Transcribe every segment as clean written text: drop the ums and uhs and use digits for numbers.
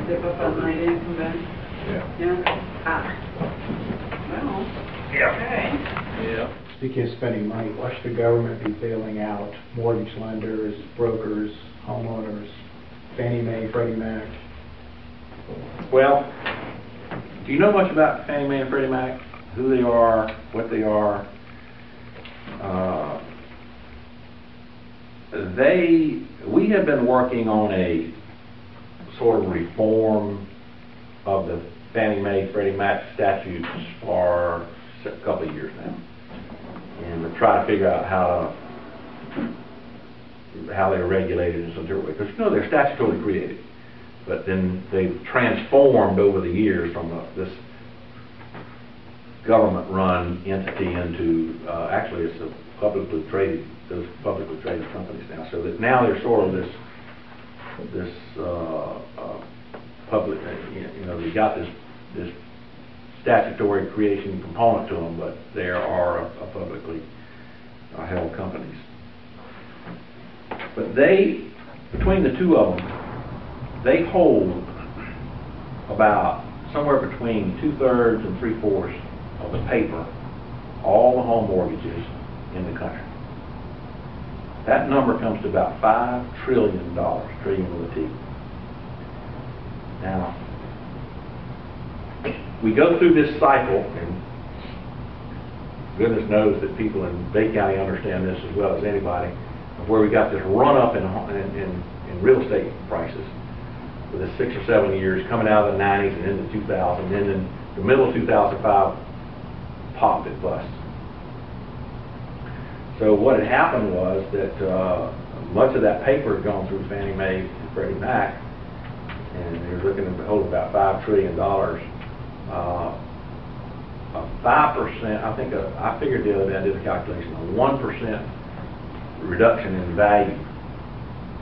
Zip up that night in, come back? Yeah. Yeah? Well, Yeah. okay. Yeah. Speaking of spending money, why should the government be bailing out mortgage lenders, brokers, homeowners, Fannie Mae, Freddie Mac? Well, do you know much about Fannie Mae and Freddie Mac? Who they are, what they are? We have been working on a sort of reform of the Fannie Mae, Freddie Mac statutes for a couple of years now, and to try to figure out how they're regulated in some different way. Because they're statutorily created, but then they've transformed over the years from this government-run entity into actually it's a publicly traded companies now. So that now they're sort of this public, they got this statutory creation component to them, but they are a publicly held companies. But between the two of them, they hold about somewhere between 2/3 and 3/4 of the paper, all the home mortgages in the country. That number comes to about $5 trillion, trillion with a T. Now, we go through this cycle, and goodness knows that people in Bay County understand this as well as anybody, where we got this run up in real estate prices for the 6 or 7 years coming out of the 90s and into 2000, and then in the middle of 2005 popped and bust. So what had happened was that much of that paper had gone through Fannie Mae and Freddie Mac, and you're looking to hold about $5 trillion. 5%, I figured the other day, I did a calculation, a 1% reduction in value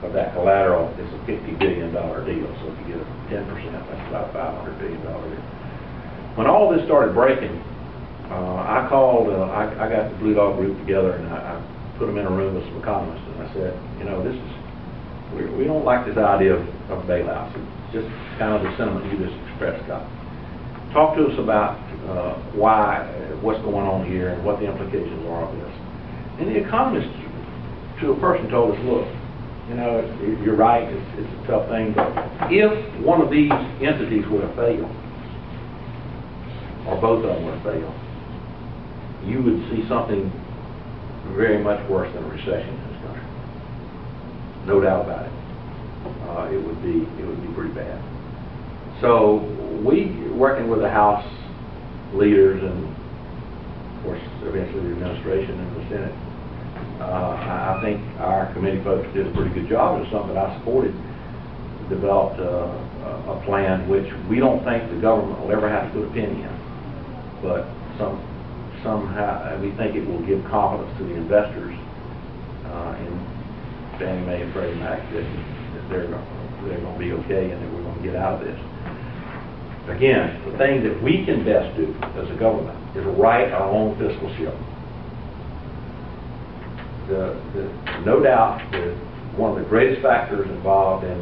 of that collateral is a $50 billion deal. So if you get a 10%, that's about $500 billion deal. When all this started breaking, I called, I got the Blue Dog group together, and I put them in a room with some economists, and I said, we don't like this idea of bailouts. It's just kind of the sentiment you just expressed, Scott. Talk to us about what's going on here and what the implications are of this. And the economists, to a person, told us, look, you're right, it's a tough thing, but if one of these entities were to fail, or both of them were to fail, you would see something very much worse than a recession in this country. No doubt about it. It would be pretty bad. So we, working with the House leaders and, of course, eventually the administration and the Senate, I think our committee folks did a pretty good job. It was something that I supported. Developed a plan which we don't think the government will ever have to put a penny in, but somehow we think it will give confidence to the investors in Fannie Mae and Freddie Mac that they're going to be okay and that we're going to get out of this. Again, the thing that we can best do as a government is right our own fiscal ship. No doubt that one of the greatest factors involved in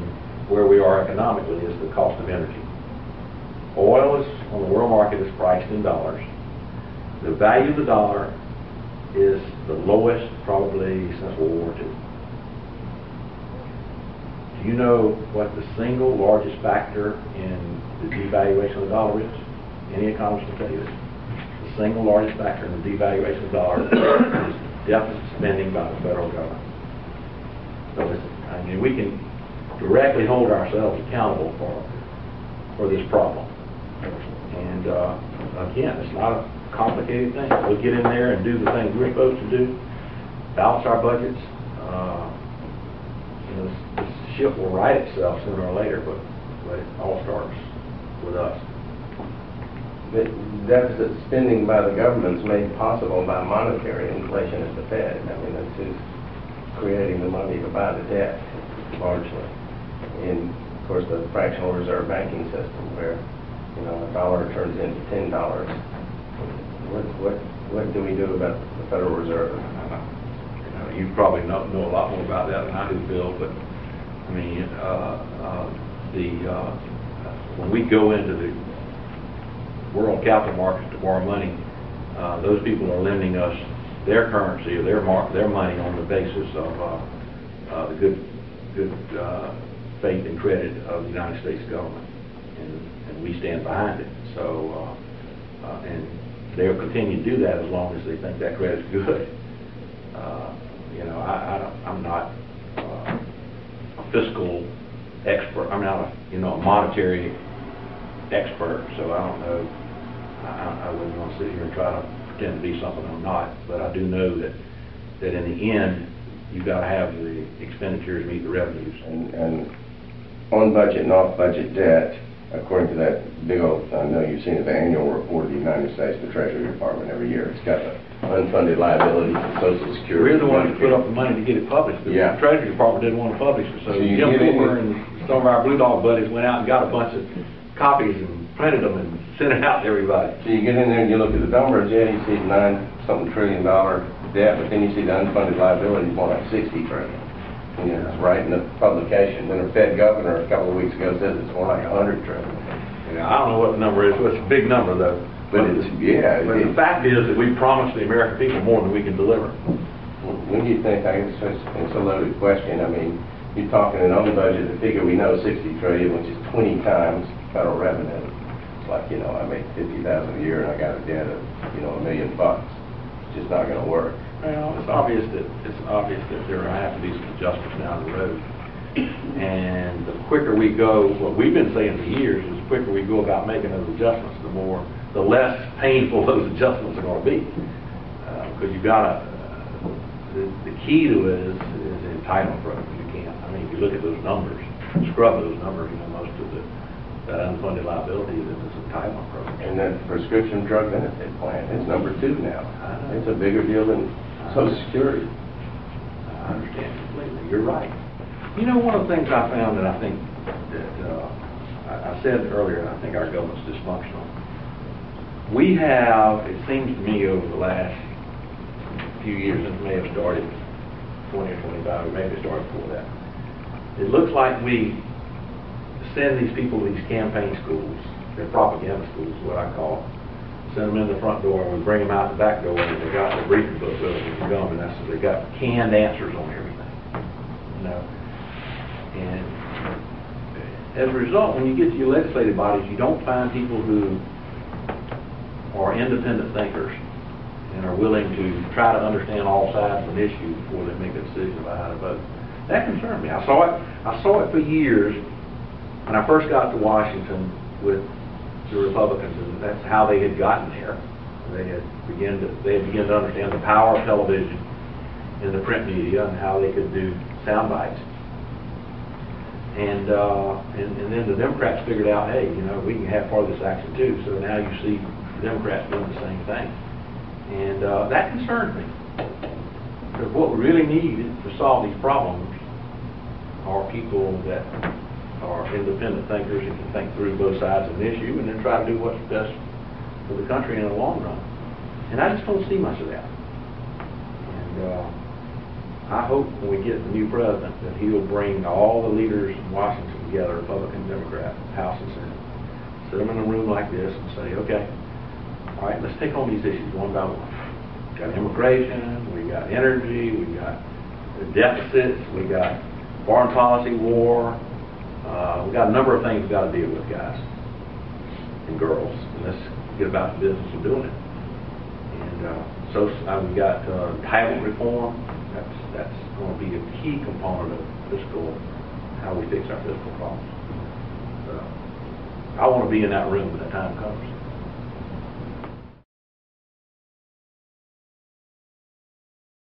where we are economically is the cost of energy. Oil is on the world market is priced in dollars. The value of the dollar is the lowest probably since World War II. Do you know what the single largest factor in the devaluation of the dollar is? Any economist will tell you this. The single largest factor in the devaluation of the dollar is deficit spending by the federal government. So we can directly hold ourselves accountable for this problem. And again, it's not a complicated thing. We'll get in there and do the things we're supposed to do, balance our budgets. This ship will right itself sooner or later, but it all starts with us. The deficit spending by the government is made possible by monetary inflation at the Fed. It's who's creating the money to buy the debt, largely. And of course, the fractional reserve banking system, where a dollar turns into $10. What do we do about the Federal Reserve? You probably know a lot more about that than I do, Bill. But when we go into the world capital markets to borrow money, those people are lending us their currency or their money on the basis of the good faith and credit of the United States government, and we stand behind it. So, and they'll continue to do that as long as they think that credit's good. You know, I'm not a fiscal expert. I'm not a monetary expert, so I don't know. I wouldn't want to sit here and try to pretend to be something I'm not, but I do know that in the end, you've got to have the expenditures meet the revenues. And on budget and off budget debt, according to that big old, I know you've seen it, the annual report of the United States, the Treasury Department every year, it's got the unfunded liabilities of Social Security. We're the ones that put up the money to get it published. The Yeah. Treasury Department didn't want to publish it, so you Jim get in Cooper there- and some of our Blue Dog buddies went out and got a bunch of copies and printed them and sent it out to everybody. So you get in there and you look at the numbers, yeah, you see $9-something trillion debt, but then you see the unfunded liability is more like 60 trillion. You know, it's right in the publication. Then the Fed governor a couple of weeks ago says it's more like 100 trillion. Yeah, I don't know what the number is, but it's a big number though. But it's, yeah. But the fact is that we promised the American people more than we can deliver. When do you think, I guess it's a loaded question, I mean, you're talking an on budget, the figure we know 60 trillion, which is 20 times federal revenue. It's like, you know, I make 50,000 a year and I got a debt of, you know, $1 million. It's just not gonna work. Well, it's obvious that there have to be some adjustments down the road. And the quicker we go, what we've been saying for years is the quicker we go about making those adjustments, the less painful those adjustments are going to be. Because you've got the key to it is the entitlement program. You can't. I mean, if you look at those numbers, scrub those numbers, you know, most of that unfunded liability is this entitlement program. And that prescription drug benefit plan is number 2 now. It's a bigger deal than Social Security. I understand completely. You're right. You know, one of the things I found that I think that I said earlier, I think our government's dysfunctional. We have, it seems to me, over the last few years, and it may have started 20 or 25, or maybe it started before that. It looks like we send these people to these campaign schools, they're propaganda schools, what I call them. Send them in the front door, and we bring them out the back door, and they got their briefing book with them, and gum, and that's, they got canned answers on everything, you know. And as a result, when you get to your legislative bodies, you don't find people who are independent thinkers and are willing to try to understand all sides of an issue before they make a decision about how to vote. That concerned me. I saw it for years when I first got to Washington with the Republicans, and that's how they had gotten there. They had begun to understand the power of television and the print media and how they could do sound bites. And then the Democrats figured out, hey, you know, we can have part of this action too. So now you see the Democrats doing the same thing. And that concerned me. Because what we really need to solve these problems are people that are independent thinkers and can think through both sides of an issue and then try to do what's best for the country in the long run. And I just don't see much of that. And I hope when we get the new president that he will bring all the leaders in Washington together, Republican, Democrat, House and Senate, sit them in a room like this and say, okay, all right, let's take on these issues one by one. We got immigration, we got energy, we got deficits, we got foreign policy, war, we got a number of things we've got to deal with, guys and girls, and let's get about the business of doing it. And so we got entitlement reform. That's going to be a key component of fiscal, how we fix our fiscal problems. So I want to be in that room when that time comes.